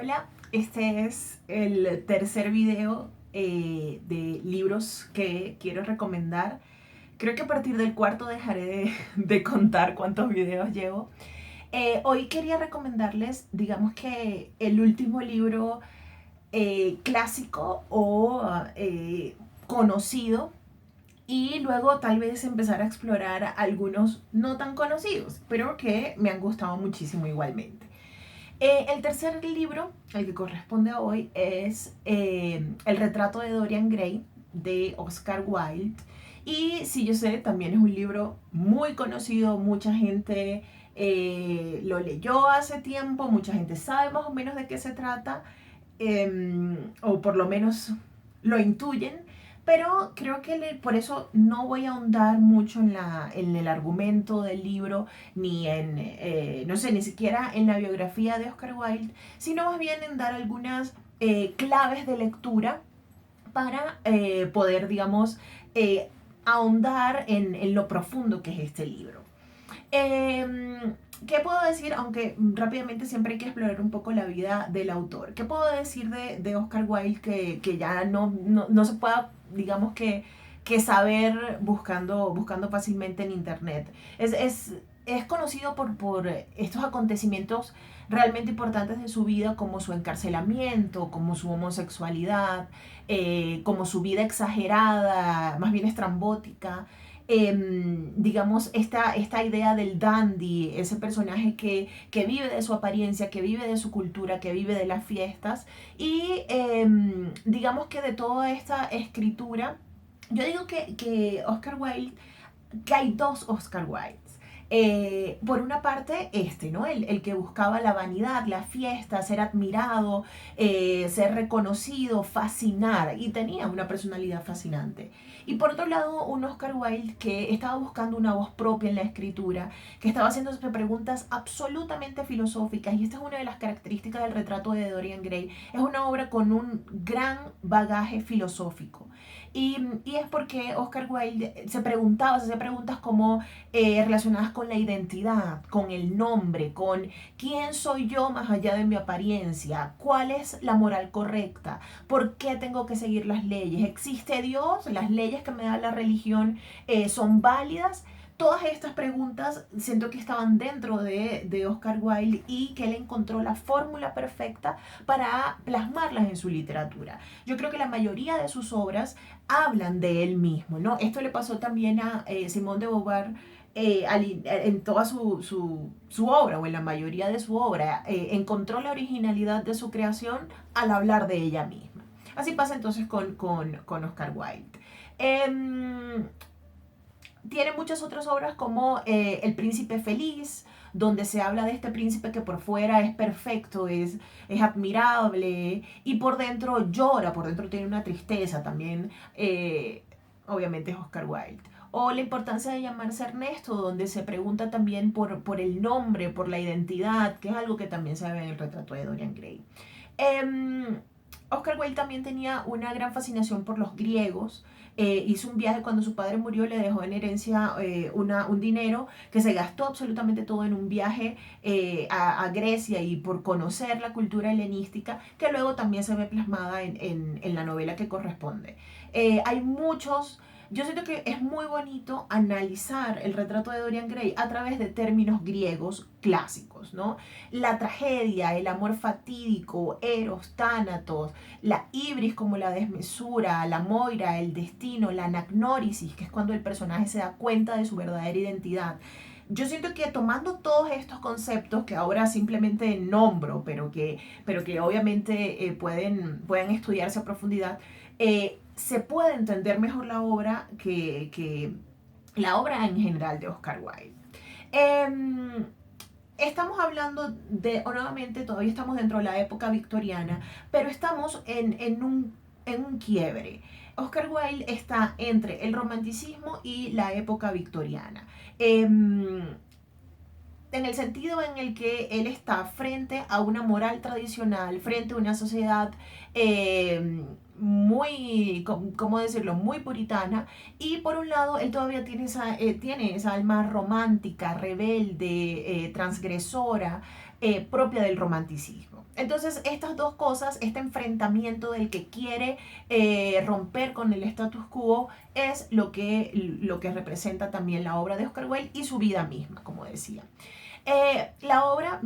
Hola, este es el tercer video de libros que quiero recomendar. Creo que a partir del cuarto dejaré de contar cuántos videos llevo. Hoy quería recomendarles, digamos que el último libro clásico o conocido, y luego tal vez empezar a explorar algunos no tan conocidos, pero que me han gustado muchísimo igualmente. El tercer libro, el que corresponde a hoy, es El retrato de Dorian Gray, de Oscar Wilde. Y sí, yo sé, también es un libro muy conocido, mucha gente lo leyó hace tiempo, mucha gente sabe más o menos de qué se trata, o por lo menos lo intuyen, pero creo que por eso no voy a ahondar mucho en el argumento del libro, ni en, no sé, ni siquiera en la biografía de Oscar Wilde, sino más bien en dar algunas claves de lectura para poder, digamos, ahondar en lo profundo que es este libro. ¿Qué puedo decir? Aunque rápidamente siempre hay que explorar un poco la vida del autor. ¿Qué puedo decir de Oscar Wilde que ya no se pueda, digamos que saber buscando fácilmente en internet? Es conocido por estos acontecimientos realmente importantes de su vida, como su encarcelamiento, como su homosexualidad, como su vida exagerada, más bien estrambótica. Digamos, esta idea del dandy, ese personaje que vive de su apariencia, que vive de su cultura, que vive de las fiestas, y digamos que de toda esta escritura, yo digo que Oscar Wilde, que hay dos Oscar Wildes. Por una parte, ¿no? El que buscaba la vanidad, la fiesta, ser admirado, ser reconocido, fascinar, y tenía una personalidad fascinante. Y por otro lado, un Oscar Wilde que estaba buscando una voz propia en la escritura, que estaba haciéndose preguntas absolutamente filosóficas, y esta es una de las características del retrato de Dorian Gray. Es una obra con un gran bagaje filosófico. Y es porque Oscar Wilde se hacía preguntas como relacionadas con la identidad, con el nombre, con quién soy yo más allá de mi apariencia, cuál es la moral correcta, por qué tengo que seguir las leyes, existe Dios, las leyes que me da la religión son válidas. Todas estas preguntas siento que estaban dentro de Oscar Wilde, y que él encontró la fórmula perfecta para plasmarlas en su literatura. Yo creo que la mayoría de sus obras hablan de él mismo, ¿no? Esto le pasó también a Simone de Beauvoir, en toda su obra, o en la mayoría de su obra, encontró la originalidad de su creación al hablar de ella misma. Así pasa entonces con Oscar Wilde. Tiene muchas otras obras como El Príncipe Feliz, donde se habla de este príncipe que por fuera es perfecto, es admirable, y por dentro llora, por dentro tiene una tristeza también. Obviamente es Oscar Wilde. O La importancia de llamarse Ernesto, donde se pregunta también por el nombre, por la identidad, que es algo que también se ve en el retrato de Dorian Gray. Oscar Wilde también tenía una gran fascinación por los griegos. Hizo un viaje cuando su padre murió, le dejó en herencia un dinero que se gastó absolutamente todo en un viaje a Grecia, y por conocer la cultura helenística, que luego también se ve plasmada en la novela que corresponde. Hay muchos... Yo siento que es muy bonito analizar el retrato de Dorian Gray a través de términos griegos clásicos, ¿no? La tragedia, el amor fatídico, Eros, Tánatos, la ibris como la desmesura, la moira, el destino, la anagnórisis, que es cuando el personaje se da cuenta de su verdadera identidad. Yo siento que tomando todos estos conceptos que ahora simplemente nombro, pero que obviamente pueden estudiarse a profundidad, se puede entender mejor la obra que la obra en general de Oscar Wilde. Eh, Estamos hablando o nuevamente, todavía estamos dentro de la época victoriana, pero estamos en un quiebre. Oscar Wilde está entre el romanticismo y la época victoriana. En el sentido en el que él está frente a una moral tradicional, frente a una sociedad muy, ¿cómo decirlo?, muy puritana, y por un lado él todavía tiene esa alma romántica, rebelde, transgresora, propia del romanticismo. Entonces, estas dos cosas, este enfrentamiento del que quiere romper con el status quo, es lo que representa también la obra de Oscar Wilde y su vida misma, como decía. La obra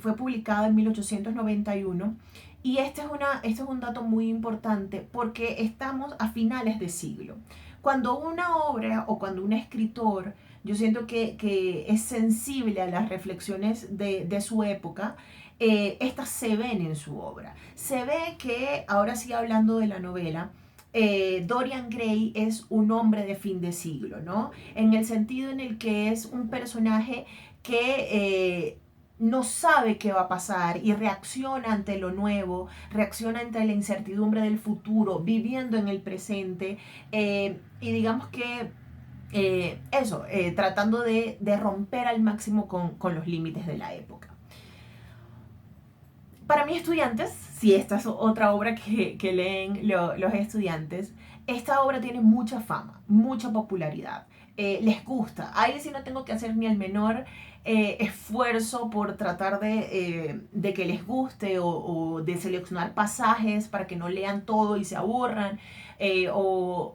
fue publicada en 1891 y este es un dato muy importante porque estamos a finales de siglo. Cuando una obra o cuando un escritor, yo siento que es sensible a las reflexiones de su época, estas se ven en su obra. Se ve que, ahora sí hablando de la novela, Dorian Gray es un hombre de fin de siglo, ¿no? En el sentido en el que es un personaje que no sabe qué va a pasar y reacciona ante lo nuevo, reacciona ante la incertidumbre del futuro, viviendo en el presente, y digamos que tratando de romper al máximo con los límites de la época. Para mis estudiantes, si esta es otra obra que leen los estudiantes, esta obra tiene mucha fama, mucha popularidad. Les gusta. Ahí sí no tengo que hacer ni el menor esfuerzo por tratar de que les guste o de seleccionar pasajes para que no lean todo y se aburran, o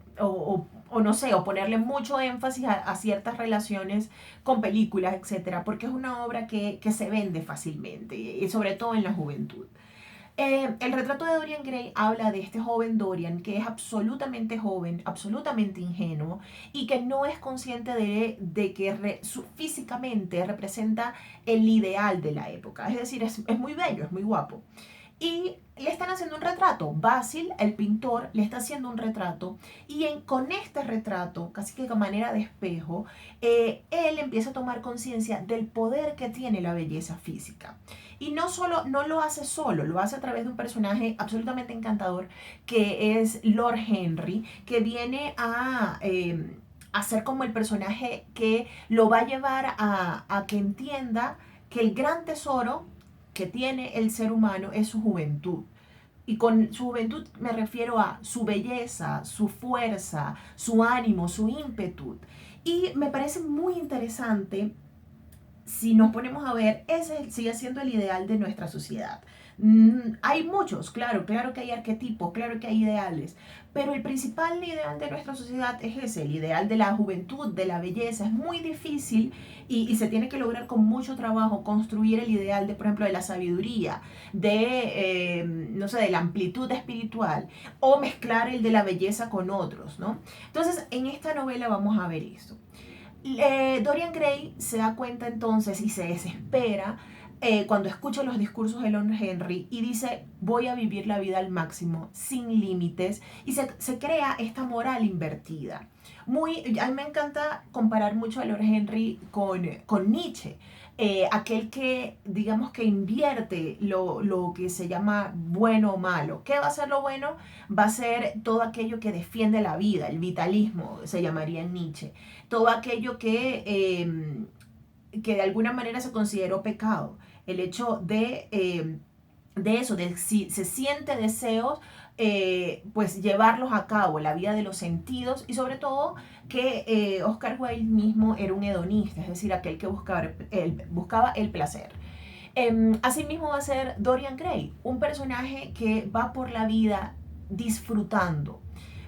no sé, o ponerle mucho énfasis a ciertas relaciones con películas, etcétera, porque es una obra que se vende fácilmente, y sobre todo en la juventud. El retrato de Dorian Gray habla de este joven Dorian que es absolutamente joven, absolutamente ingenuo y que no es consciente de que físicamente representa el ideal de la época. Es decir, es muy bello, es muy guapo. Y le están haciendo un retrato. Basil, el pintor, le está haciendo un retrato. Y con este retrato, casi que de manera de espejo, él empieza a tomar conciencia del poder que tiene la belleza física. Y no lo hace solo, lo hace a través de un personaje absolutamente encantador que es Lord Henry, que viene a ser como el personaje que lo va a llevar a que entienda que el gran tesoro que tiene el ser humano es su juventud. Y con su juventud me refiero a su belleza, su fuerza, su ánimo, su ímpetu. Y me parece muy interesante, si nos ponemos a ver, ese sigue siendo el ideal de nuestra sociedad. Hay muchos, claro que hay arquetipos, claro que hay ideales, pero el principal ideal de nuestra sociedad es ese, el ideal de la juventud, de la belleza. Es muy difícil y se tiene que lograr con mucho trabajo construir el ideal de, por ejemplo, de la sabiduría, no sé, de la amplitud espiritual, o mezclar el de la belleza con otros, ¿no? Entonces, en esta novela vamos a ver esto. Dorian Gray se da cuenta entonces y se desespera cuando escucha los discursos de Lord Henry y dice: voy a vivir la vida al máximo, sin límites, y se crea esta moral invertida. A mí me encanta comparar mucho a Lord Henry con Nietzsche, aquel que, digamos, que invierte lo que se llama bueno o malo. ¿Qué va a ser lo bueno? Va a ser todo aquello que defiende la vida, el vitalismo, se llamaría en Nietzsche. Todo aquello que de alguna manera se consideró pecado. El hecho de eso, de si se siente deseos, pues llevarlos a cabo, la vida de los sentidos, y sobre todo que Oscar Wilde mismo era un hedonista, es decir, aquel que buscaba el placer. Asimismo va a ser Dorian Gray, un personaje que va por la vida disfrutando.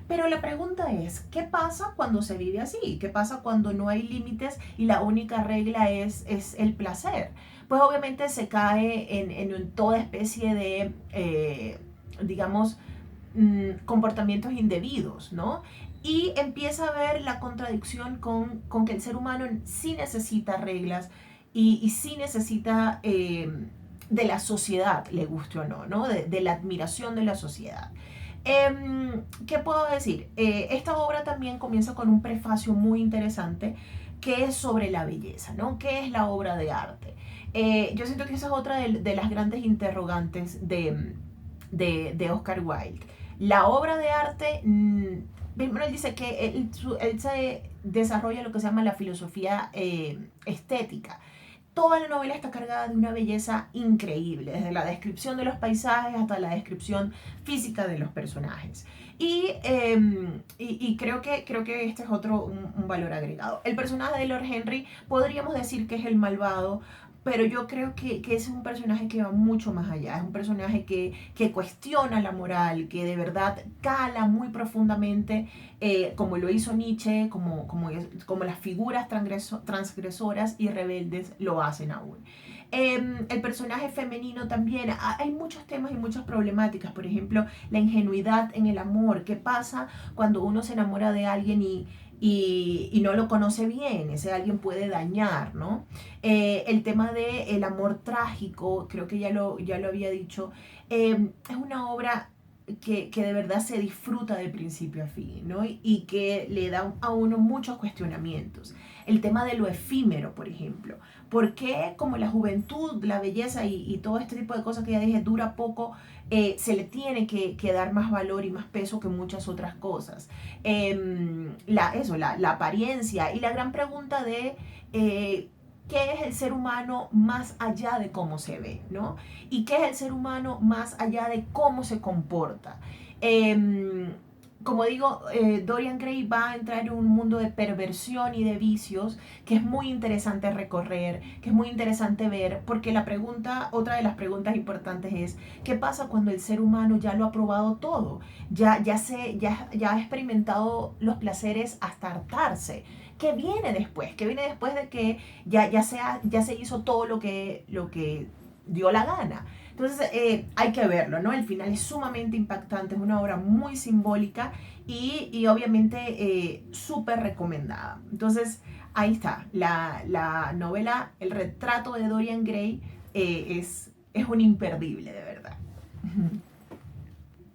Pero la pregunta es, ¿qué pasa cuando se vive así? ¿Qué pasa cuando no hay límites y la única regla es el placer? Pues obviamente se cae en toda especie de, digamos, comportamientos indebidos, ¿no? Y empieza a ver la contradicción con que el ser humano sí necesita reglas y sí necesita de la sociedad, le guste o no, ¿no? De la admiración de la sociedad. ¿Qué puedo decir? Esta obra también comienza con un prefacio muy interesante que es sobre la belleza, ¿no? ¿Qué es la obra de arte? Yo siento que esa es otra de las grandes interrogantes de Oscar Wilde. La obra de arte, primero él dice que él se desarrolla lo que se llama la filosofía estética. Toda la novela está cargada de una belleza increíble, desde la descripción de los paisajes hasta la descripción física de los personajes. Y creo que este es un valor agregado. El personaje de Lord Henry podríamos decir que es el malvado pero yo creo que es un personaje que va mucho más allá, es un personaje que cuestiona la moral, que de verdad cala muy profundamente, como lo hizo Nietzsche, como las figuras transgresoras y rebeldes lo hacen aún. El personaje femenino también, hay muchos temas y muchas problemáticas, por ejemplo, la ingenuidad en el amor, qué pasa cuando uno se enamora de alguien y no lo conoce bien, ese alguien puede dañar, ¿no? El tema del amor trágico, creo que ya lo había dicho, es una obra que de verdad se disfruta de principio a fin, ¿no? Y que le da a uno muchos cuestionamientos. El tema de lo efímero, por ejemplo. ¿Por qué como la juventud, la belleza y todo este tipo de cosas que ya dije dura poco, se le tiene que dar más valor y más peso que muchas otras cosas? La apariencia y la gran pregunta de qué es el ser humano más allá de cómo se ve, ¿no? Y qué es el ser humano más allá de cómo se comporta. Como digo, Dorian Gray va a entrar en un mundo de perversión y de vicios que es muy interesante recorrer, que es muy interesante ver, porque otra de las preguntas importantes es, ¿qué pasa cuando el ser humano ya lo ha probado todo? Ya ha experimentado los placeres hasta hartarse. ¿Qué viene después? ¿Qué viene después de que ya se hizo todo lo que dio la gana? Entonces hay que verlo, ¿no? El final es sumamente impactante, es una obra muy simbólica y obviamente súper recomendada. Entonces ahí está, la novela, el retrato de Dorian Gray es un imperdible, de verdad.